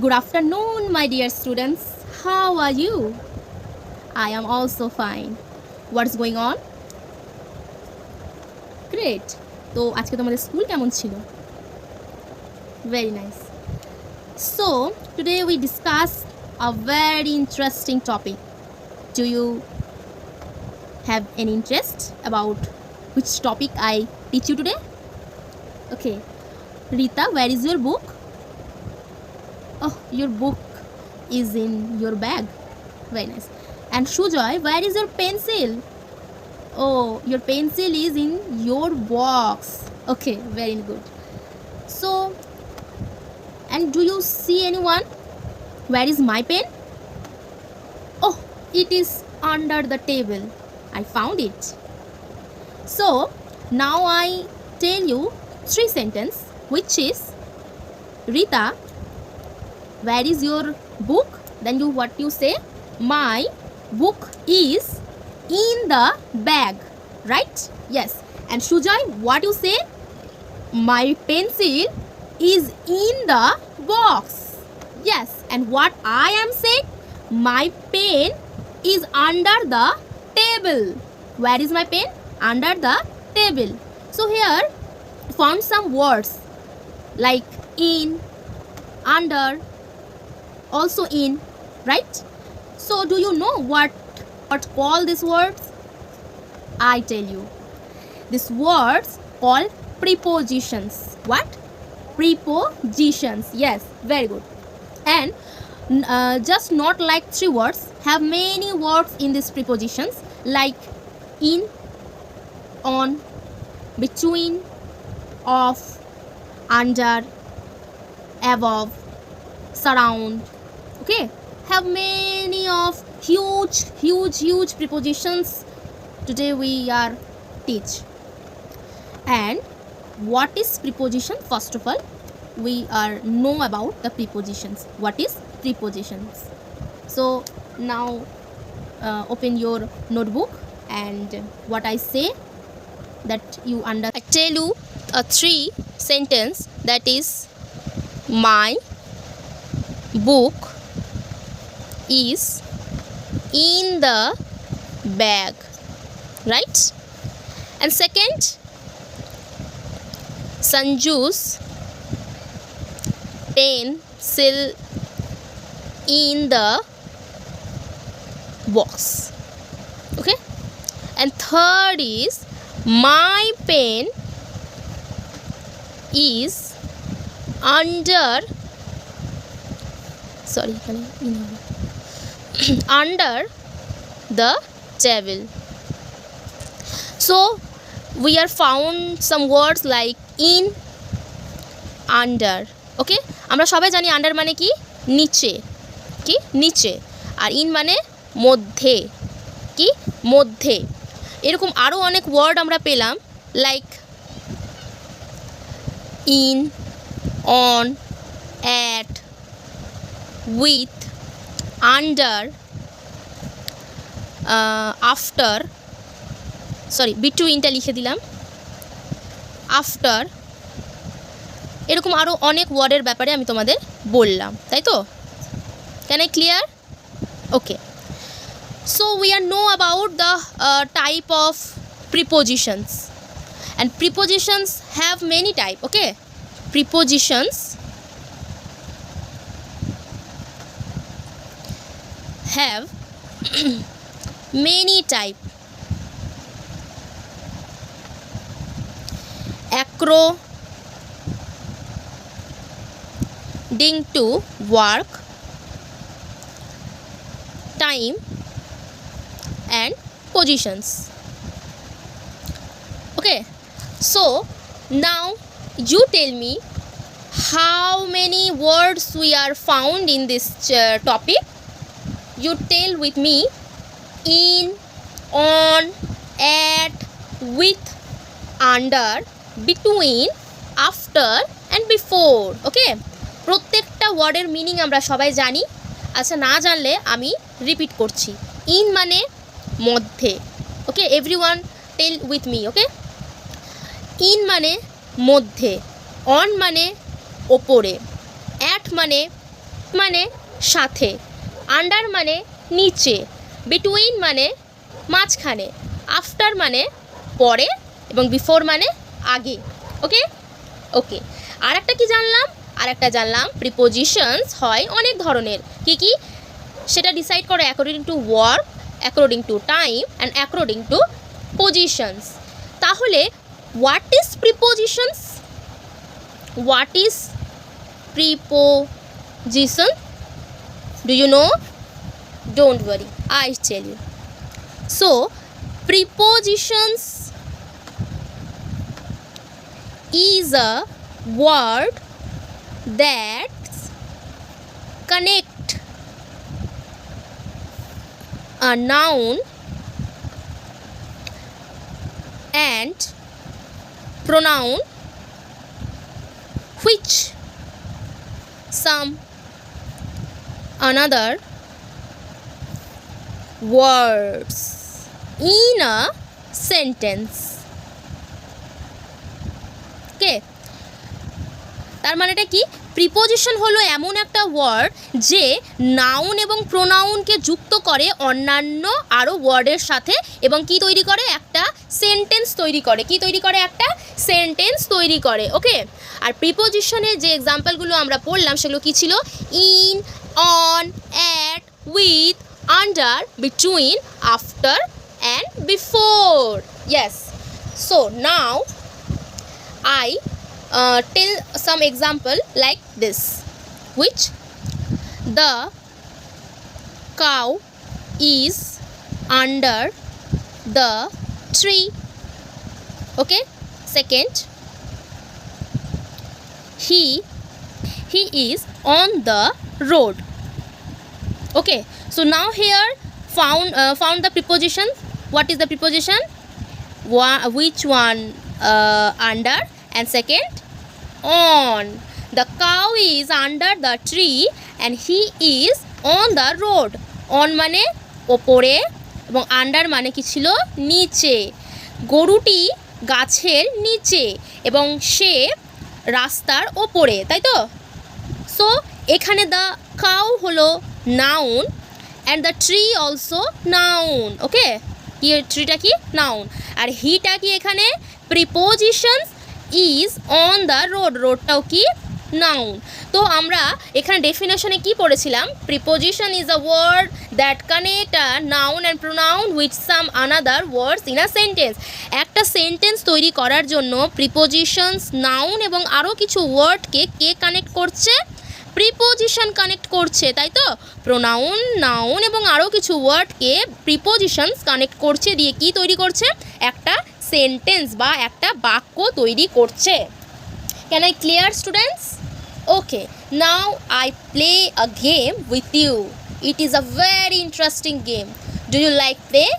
Good afternoon, my dear students. How are you? I am also fine. What's going on? Great. তো আজকে তোমাদের school কেমন ছিল? Very nice. So, today we discuss a very interesting topic. Do you have any interest about which topic I teach you today? Okay. Rita, where is your book? Oh, your book is in your bag. Very nice. And Shujoy, where is your pencil? Oh, your pencil is in your box. Okay, very good. So, and do you see anyone? Where is my pen? Oh, it is under the table. I found it. So, now I tell you 3 sentences, which is Rita, where is your book? Then what you say? My book is in the bag, right? Yes. And Shujoy, what you say? My pencil is in the box. Yes. And what I am saying? My pen is under the table. Where is my pen? Under the table. So here found some words like in, under, also in, right? So do you know what call these words? I tell you, these words called prepositions. What? Prepositions. Yes, very good. And just not like 3 words, have many words in these prepositions like in, on, between, of, under, above, surround. Okay, have many of huge prepositions today we are teach. And what is preposition? First of all, we are know about the prepositions. What is prepositions? So now open your notebook, and what I say that you I tell you a 3 sentence, that is my book is in the bag, right? And second, Sanju's pencil in the box. Okay. And third is my pen is under under the table. So we are found some words like in, under. Okay, আমরা সবাই জানি under মানে কি নিচে, কি নিচে, আর in মানে মধ্যে, কি মধ্যে। এরকম আরও অনেক ওয়ার্ড আমরা পেলাম like in, on, at, with, under, after, betweenটা লিখে দিলাম, after। এরকম আরও অনেক ওয়ার্ডের ব্যাপারে আমি তোমাদের বললাম, তাই তো? Can I clear? Okay, so we are know about the type of prepositions, and prepositions have many type. Okay, prepositions have many type. According to work, time and positions. Okay, so now you tell me how many words we are found in this topic. You tell with me: in, on, at, with, under, between, after and before. Okay, প্রত্যেকটা ওয়ার্ডের meaning আমরা সবাই জানি। আচ্ছা, না জানলে আমি repeat করছি। ইন মানে মধ্যে। Okay, everyone tell with me. Okay, in মানে মধ্যে, অন মানে ওপরে, অ্যাট মানে মানে সাথে, আন্ডার মানে নিচে, বিটুইন মানে মাঝখানে, আফটার মানে পরে এবং বিফোর মানে আগে। ওকে ওকে, আর একটা কি জানলাম? আর একটা জানলাম প্রিপোজিশনস হয় অনেক ধরনের। কি কি সেটা ডিসাইড করে according to work, according to time and according to positions. তাহলে what is prepositions? What is preposition? Do you know? Don't worry, I tell you. So prepositions is a word that connect a noun and pronoun which some another words in a sentence. Okay, তার মানেটা কি? Preposition হলো এমন একটা word যে noun এবং প্রোনাউনকে যুক্ত করে অন্যান্য আরও ওয়ার্ডের সাথে এবং কি তৈরি করে? একটা সেন্টেন্স তৈরি করে। কি তৈরি করে? একটা সেন্টেন্স তৈরি করে। ওকে, আর প্রিপোজিশনের যে এক্সাম্পলগুলো আমরা পড়লাম সেগুলো কি ছিল? In, on, at, with, under, between, after and before. Yes, so now I tell some example like this, which the cow is under the tree. Okay, second, he is on the road. Okay, so now here found the preposition. What is the preposition? Which one? Under, and second, on. The cow is under the tree and he is on the road. On মানে ওপরে এবং under মানে কি ছিল? নিচে। গরুটি গাছের নিচে এবং সে রাস্তার ওপরে, তাই তো? সো এখানে দ্য কাউ হলো noun and the tree also noun. Okay, ট্রিটা কি? নাউন। আর হিটা কি এখানে? Prepositions is on the road, রোডটাও কি? নাউন। তো আমরা এখানে ডেফিনেশনে কি পড়েছিলাম? Preposition is a word that connect a noun and pronoun with some another words in a sentence. একটা সেন্টেন্স তৈরি করার জন্য প্রিপোজিশনস নাউন এবং আরও কিছু ওয়ার্ডকে কে কানেক্ট করছে? প্রিপোজিশন কানেক্ট করছে, তাই তো? প্রোনাউন, নাউন এবং আরও কিছু ওয়ার্ডকে প্রিপোজিশনস কানেক্ট করছে, দিয়ে কি তৈরি করছে? একটা সেন্টেন্স বা একটা বাক্য তৈরি করছে। Can I clear, students? Okay, now I play a game with you. It is a very interesting game. Do you like play?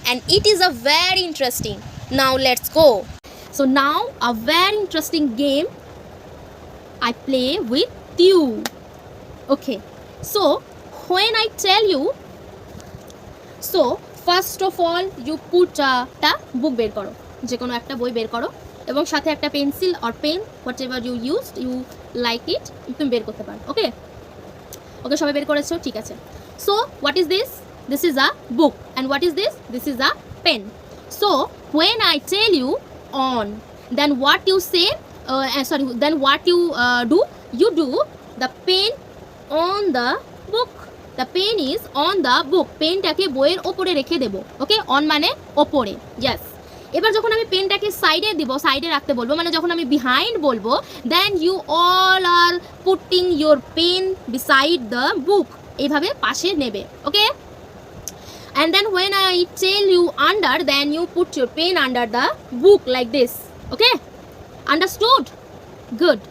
And it is a very interesting. Now let's go. So now a very interesting game I play with you. Okay, so when I tell you, so first of all you put একটা book বের করো, যে কোনো একটা বই বের করো এবং সাথে একটা pencil or pen, whatever you used, you like it, তুমি বের করতে পারো। ওকে ওকে, সবাই বের করেছো? ঠিক আছে। So what is this? This is a book and what is this? This is a pen. So when I tell you on, then what you say, then what you do? You do the pen on the book. The pen is on the book, পেনটাকে বইয়ের ওপরে রেখে দেবো। ওকে, on মানে ওপরে। Yes, এবার যখন আমি পেনটাকে সাইডে দিব, সাইডে রাখতে বলবো, মানে যখন আমি বিহাইন্ড বলবো, then you all are putting your pen beside the book, এইভাবে পাশে নেবে। Okay, and then when I tell you under, then you put your pen under the book like this. Okay, understood? Good.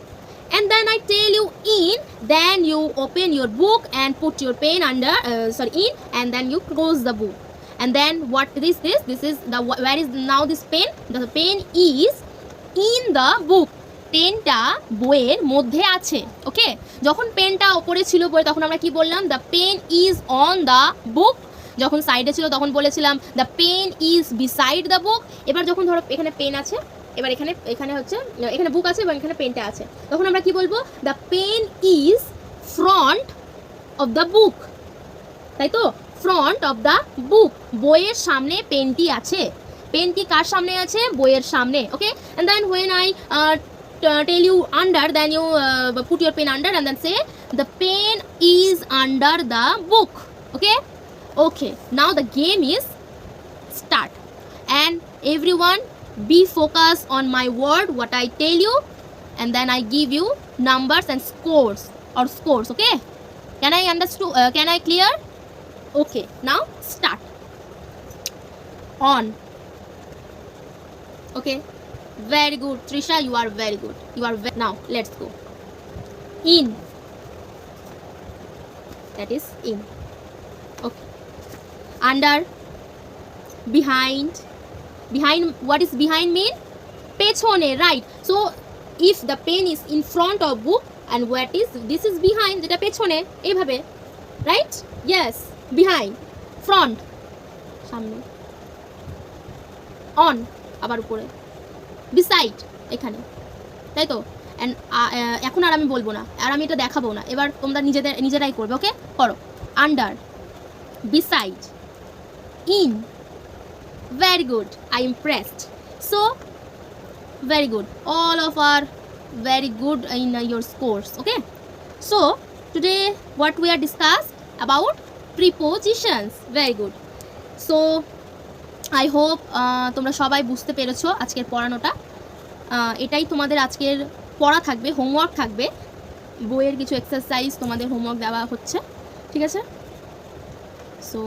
And then I tell you in, then you open your book and put your pen under, in, and then you close the book. And then what is this? This is the, where is now this pen? The pen is in the book. পেনটা বইয়ের মধ্যে আছে। ওকে, যখন পেনটা ওপরে ছিল বই, তখন আমরা কি বললাম? The pen is on the book. যখন সাইডে ছিল তখন বলেছিলাম the pen is beside the book. এবার যখন ধরো এখানে পেন আছে, এবার এখানে হচ্ছে, এখানে বুক আছে এবং এখানে পেনটা আছে, তখন আমরা কি বলবো? The pen is front of the book, তাই তো, ফ্রন্ট অফ দ্য বুক, বইয়ের সামনে পেনটি আছে। পেনটি কার সামনে আছে? বইয়ের সামনে। Okay, and then when I tell you under, then you put your pen under and then say the pen is under the book. Okay, okay, now the game is start, and everyone be focused on my word what I tell you, and then I give you numbers and scores or scores. Okay, can I understand? Can I clear? Okay, now start. On. Okay, very good, Trisha, you are very good, you are now let's go. In, that is in. Okay, under, behind. Behind, what is behind mean? পেছনে, right? So if the pen is in front of book and what is this is behind, যেটা পেছনে, এইভাবে, right? Yes, behind, front, সামনে, on, আবার উপরে, beside, এখানে, তাই তো। অ্যান্ড এখন আর আমি বলবো না, আর আমি এটা দেখাবো না, এবার তোমরা নিজেরাই করবে। ওকে, করো। Under, beside, in. Very good, I impressed. So very good, all of are very good in your scores. Okay, so today what we are discussed about prepositions. Very good. So I hope তোমরা সবাই বুঝতে পেরেছো আজকের পড়ানোটা। এটাই তোমাদের আজকের পড়া থাকবে, হোমওয়ার্ক থাকবে, বইয়ের কিছু এক্সারসাইজ তোমাদের হোমওয়ার্ক দেওয়া হচ্ছে, ঠিক আছে? সো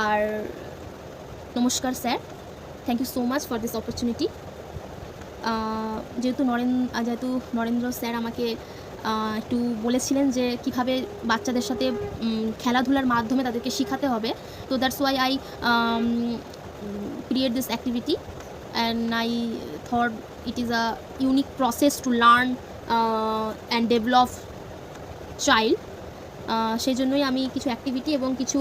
আর নমস্কার sir, thank you so much for this opportunity. যেহেতু নরেন্দ্র স্যার আমাকে একটু বলেছিলেন যে কীভাবে বাচ্চাদের সাথে খেলাধুলার মাধ্যমে তাদেরকে শেখাতে হবে, তো that's why I create this activity and I thought it is a unique process to learn and develop child. সেই জন্যই আমি কিছু অ্যাক্টিভিটি এবং কিছু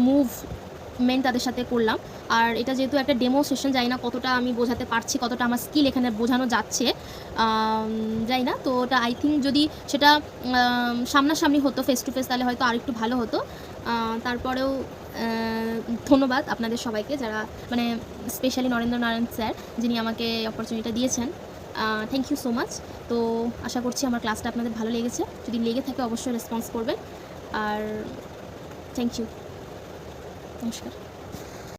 মুভমেন্ট তাদের সাথে করলাম। আর এটা যেহেতু একটা ডেমো সেশন, জানি না কতটা আমি বোঝাতে পারছি, কতটা আমার স্কিল এখানে বোঝানো যাচ্ছে, জানি না। তো ওটা আই থিঙ্ক যদি সেটা সামনাসামনি হতো, ফেস টু ফেস, তাহলে হয়তো আরেকটু ভালো হতো। তারপরেও ধন্যবাদ আপনাদের সবাইকে, যারা মানে স্পেশালি নরেন্দ্র নারায়ণ স্যার যিনি আমাকে অপরচুনিটিটা দিয়েছেন। Thank you so much. তো আশা করছি আমার ক্লাসটা আপনাদের ভালো লেগেছে, যদি লেগে থাকে অবশ্যই রেসপন্স করবেন। আর থ্যাংক ইউ, নমস্কার।